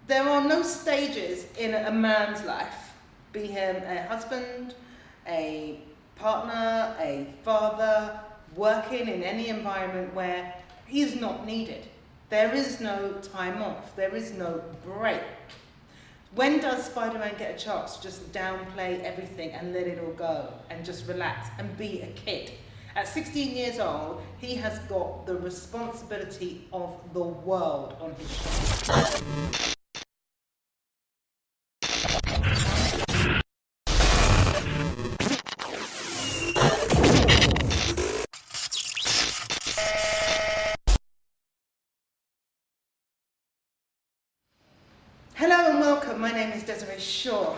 There are no stages in a man's life, be him a husband, a partner, a father, working in any environment where he is not needed. There is no time off, there is no break. When does Spider-Man get a chance to just downplay everything and let it all go and just relax and be a kid? At 16 years old, he has got the responsibility of the world on his shoulders. Hello and welcome, my name is Desiree Shaw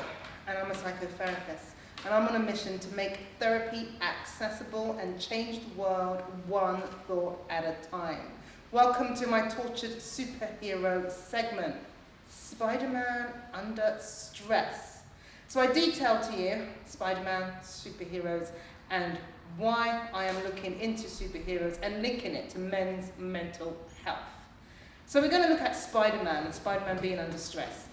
and I'm a psychotherapist and I'm on a mission to make therapy accessible and change the world one thought at a time. Welcome to my tortured superhero segment, Spider-Man Under Stress. So I detail to you Spider-Man, superheroes, and why I am looking into superheroes and linking it to men's mental health. So we're going to look at Spider-Man and Spider-Man being under stress.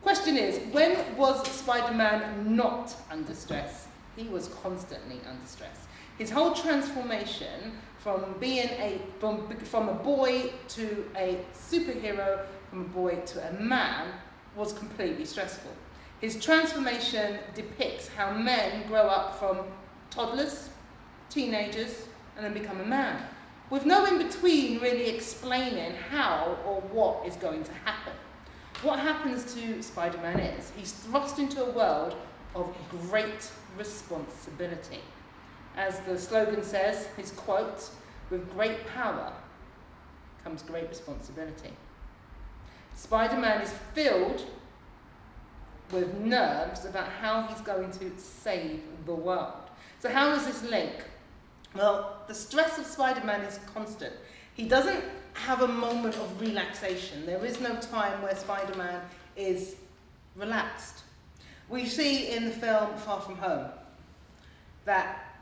Question is, when was Spider-Man not under stress? He was constantly under stress. His whole transformation from being from a boy to a superhero, from a boy to a man, was completely stressful. His transformation depicts how men grow up from toddlers, teenagers, and then become a man, with no in-between really explaining how or what is going to happen. What happens to Spider-Man is he's thrust into a world of great responsibility. As the slogan says, his quote, "With great power comes great responsibility." Spider-Man is filled with nerves about how he's going to save the world. So how does this link? Well, the stress of Spider-Man is constant. He doesn't have a moment of relaxation. There is no time where Spider-Man is relaxed. We see in the film Far From Home that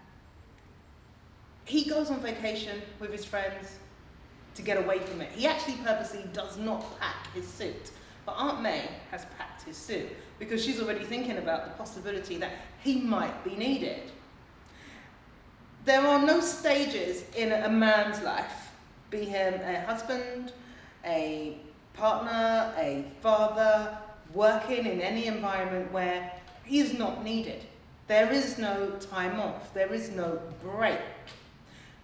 he goes on vacation with his friends to get away from it. He actually purposely does not pack his suit. But Aunt May has packed his suit because she's already thinking about the possibility that he might be needed. There are no stages in a man's life, be him a husband, a partner, a father, working in any environment where he is not needed. There is no time off, there is no break.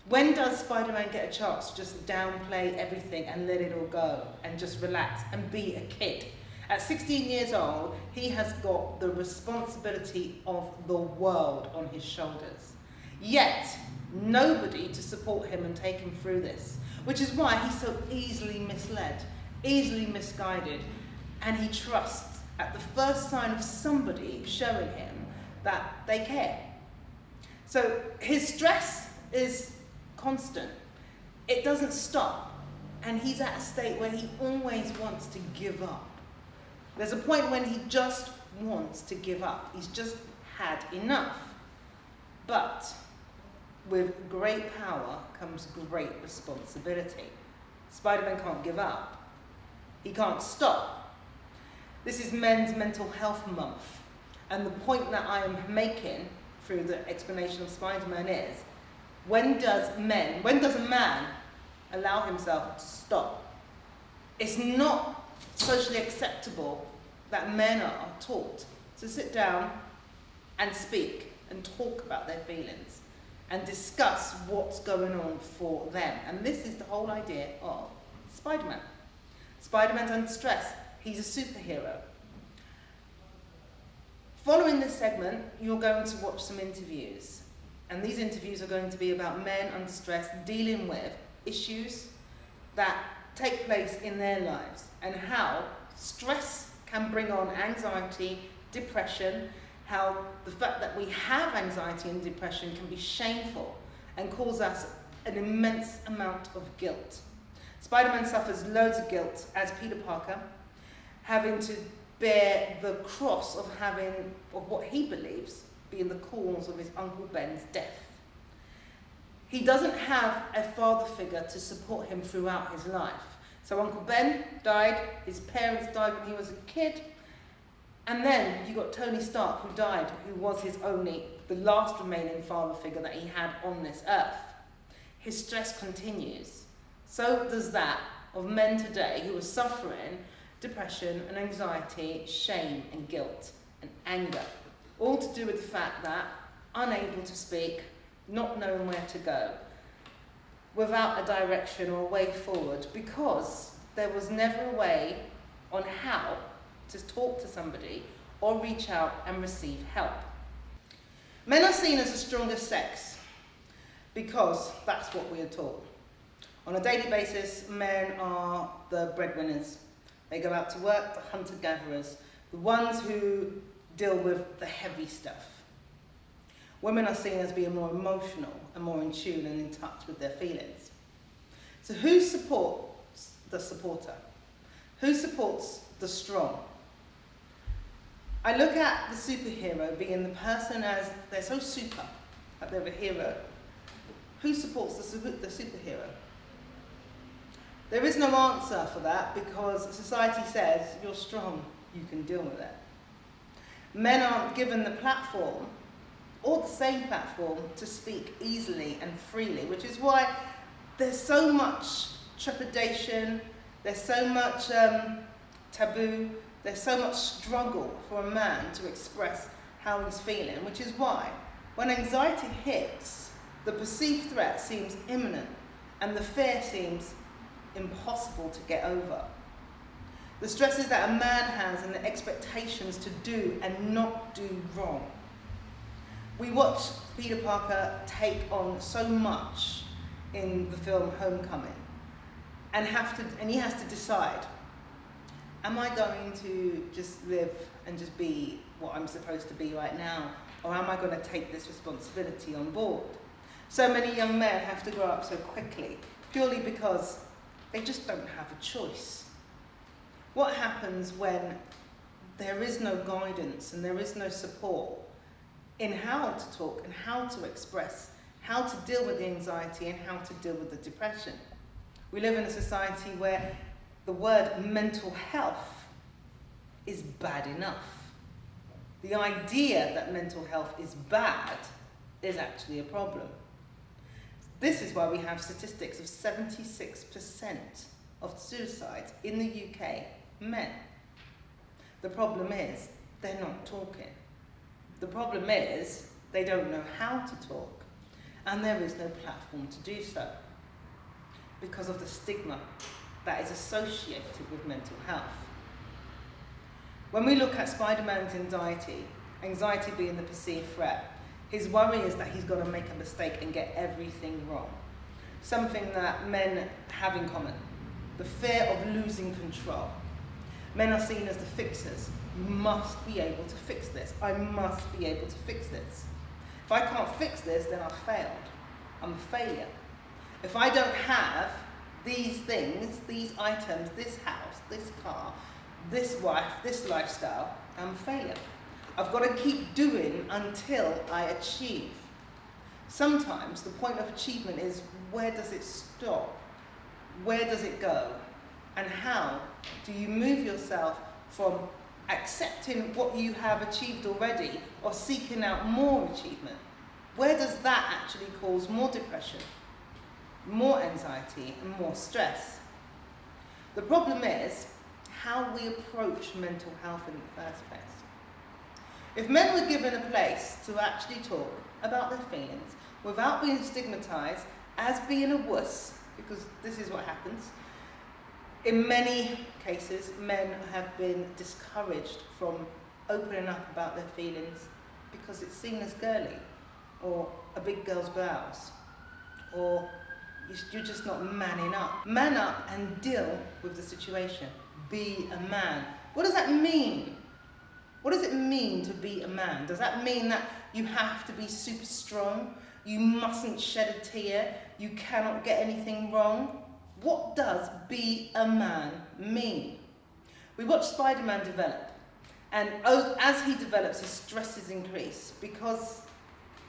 When does Spider-Man get a chance to just downplay everything and let it all go and just relax and be a kid? At 16 years old, he has got the responsibility of the world on his shoulders. Yet, nobody to support him and take him through this, which is why he's so easily misled, easily misguided, and he trusts at the first sign of somebody showing him that they care. So his stress is constant. It doesn't stop, and he's at a state where he always wants to give up. There's a point when he just wants to give up. He's just had enough. But with great power comes great responsibility. Spider-Man can't give up. He can't stop. This is Men's Mental Health Month. And the point that I am making through the explanation of Spider-Man is, when does a man allow himself to stop? It's not socially acceptable that men are taught to sit down and speak and talk about their feelings and discuss what's going on for them. And this is the whole idea of Spider-Man. Spider-Man's under stress. He's a superhero. Following this segment, you're going to watch some interviews. And these interviews are going to be about men under stress dealing with issues that take place in their lives and how stress can bring on anxiety, depression, how the fact that we have anxiety and depression can be shameful and cause us an immense amount of guilt. Spider-Man suffers loads of guilt as Peter Parker, having to bear the cross of what he believes being the cause of his Uncle Ben's death. He doesn't have a father figure to support him throughout his life. So Uncle Ben died, his parents died when he was a kid, and then you got Tony Stark, who died, who was the last remaining father figure that he had on this earth. His stress continues. So does that of men today who are suffering depression and anxiety, shame and guilt and anger, all to do with the fact that unable to speak, not knowing where to go, without a direction or a way forward, because there was never a way on how to talk to somebody or reach out and receive help. Men are seen as the strongest sex because that's what we are taught. On a daily basis, men are the breadwinners. They go out to work, the hunter-gatherers, the ones who deal with the heavy stuff. Women are seen as being more emotional and more in tune and in touch with their feelings. So who supports the supporter? Who supports the strong? I look at the superhero being the person as they're so super that they're a hero. Who supports the superhero? There is no answer for that because society says you're strong, you can deal with it. Men aren't given the platform or the same platform to speak easily and freely, which is why there's so much trepidation, there's so much taboo, there's so much struggle for a man to express how he's feeling, which is why when anxiety hits, the perceived threat seems imminent and the fear seems impossible to get over. The stresses that a man has and the expectations to do and not do wrong. We watch Peter Parker take on so much in the film Homecoming and he has to decide, am I going to just live and just be what I'm supposed to be right now, or am I going to take this responsibility on board? So many young men have to grow up so quickly purely because they just don't have a choice. What happens when there is no guidance and there is no support in how to talk and how to express, how to deal with the anxiety and how to deal with the depression? We live in a society where the word mental health is bad enough. The idea that mental health is bad is actually a problem. This is why we have statistics of 76% of suicides in the UK, men. The problem is they're not talking. The problem is they don't know how to talk, and there is no platform to do so because of the stigma that is associated with mental health. When we look at SpiderMan's anxiety being the perceived threat, his worry is that he's going to make a mistake and get everything wrong. Something that men have in common, the fear of losing control. Men are seen as the fixers. You must be able to fix this. I must be able to fix this. If I can't fix this, then I've failed. I'm a failure. If I don't have these things, these items, this house, this car, this wife, this lifestyle, I'm a failure. I've got to keep doing until I achieve. Sometimes the point of achievement is, where does it stop? Where does it go? And how do you move yourself from accepting what you have achieved already or seeking out more achievement? Where does that actually cause more depression, more anxiety, and more stress? The problem is how we approach mental health in the first place. If men were given a place to actually talk about their feelings without being stigmatized as being a wuss, because this is what happens, in many cases, men have been discouraged from opening up about their feelings because it's seen as girly, or a big girl's blouse, or you're just not manning up. Man up and deal with the situation. Be a man. What does that mean? What does it mean to be a man? Does that mean that you have to be super strong? You mustn't shed a tear? You cannot get anything wrong? What does be a man mean? We watch Spider-Man develop, and as he develops, his stresses increase because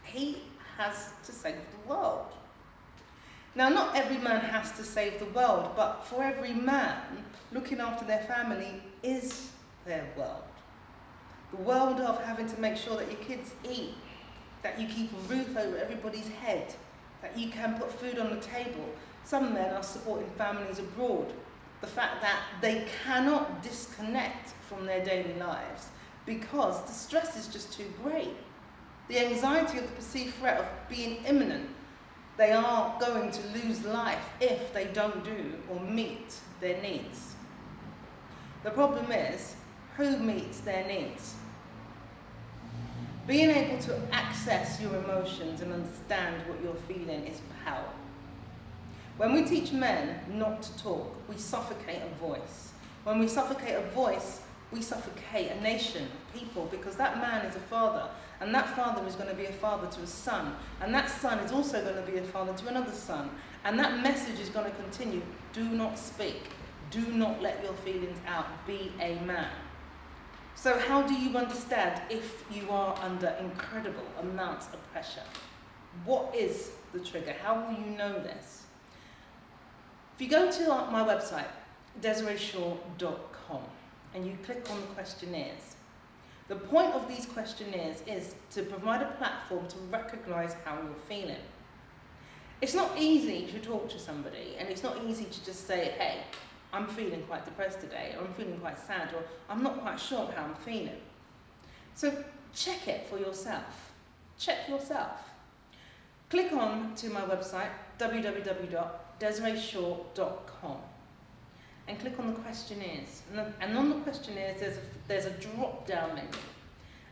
he has to save the world. Now, not every man has to save the world, but for every man, looking after their family is their world. The world of having to make sure that your kids eat, that you keep a roof over everybody's head, that you can put food on the table. Some men are supporting families abroad. The fact that they cannot disconnect from their daily lives because the stress is just too great. The anxiety of the perceived threat of being imminent. They are going to lose life if they don't do or meet their needs. The problem is, who meets their needs? Being able to access your emotions and understand what you're feeling is power. When we teach men not to talk, we suffocate a voice. When we suffocate a voice, we suffocate a nation of people, because that man is a father, and that father is going to be a father to a son, and that son is also going to be a father to another son, and that message is going to continue. Do not speak. Do not let your feelings out. Be a man. So how do you understand if you are under incredible amounts of pressure? What is the trigger? How will you know this? If you go to my website, DesireeShaw.com, and you click on the questionnaires, the point of these questionnaires is to provide a platform to recognise how you're feeling. It's not easy to talk to somebody, and it's not easy to just say, hey, I'm feeling quite depressed today, or I'm feeling quite sad, or I'm not quite sure how I'm feeling. So check it for yourself. Check yourself. Click on to my website, www.DesireeShaw.com, and click on the questionnaires. And on the questionnaires, there's a drop-down menu.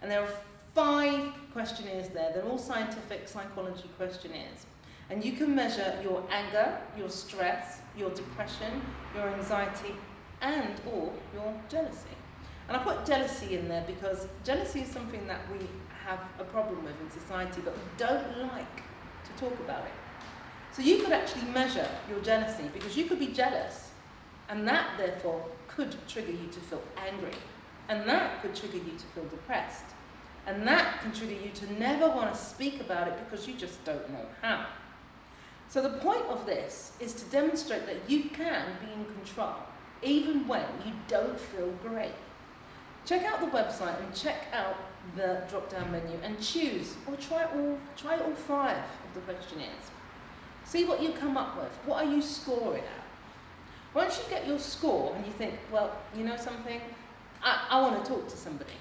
And there are 5 questionnaires there. They're all scientific psychology questionnaires. And you can measure your anger, your stress, your depression, your anxiety, and or your jealousy. And I put jealousy in there because jealousy is something that we have a problem with in society, but we don't like to talk about it. So you could actually measure your jealousy, because you could be jealous, and that therefore could trigger you to feel angry, and that could trigger you to feel depressed, and that can trigger you to never want to speak about it because you just don't know how. So the point of this is to demonstrate that you can be in control, even when you don't feel great. Check out the website and check out the drop-down menu and choose, or try all 5 of the questionnaires. See what you come up with. What are you scoring at? Once you get your score and you think, well, you know something, I want to talk to somebody,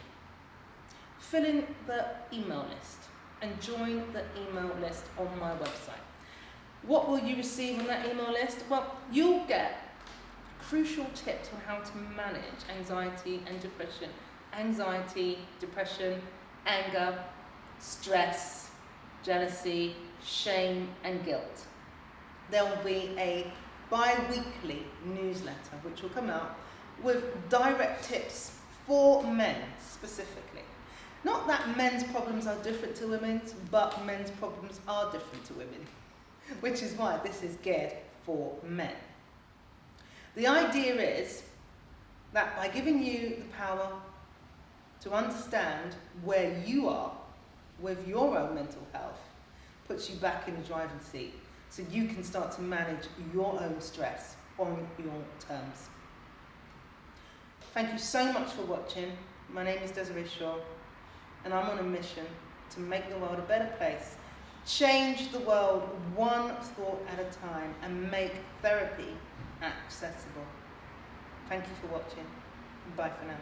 fill in the email list and join the email list on my website. What will you receive on that email list? Well, you'll get crucial tips on how to manage anxiety and depression. Anxiety, depression, anger, stress, jealousy, shame, and guilt. There will be a bi-weekly newsletter which will come out with direct tips for men specifically. Not that men's problems are different to women's, but men's problems are different to women, which is why this is geared for men. The idea is that by giving you the power to understand where you are with your own mental health, puts you back in the driving seat, so you can start to manage your own stress on your terms. Thank you so much for watching. My name is Desiree Shaw, and I'm on a mission to make the world a better place, change the world one thought at a time, and make therapy accessible. Thank you for watching. Bye for now.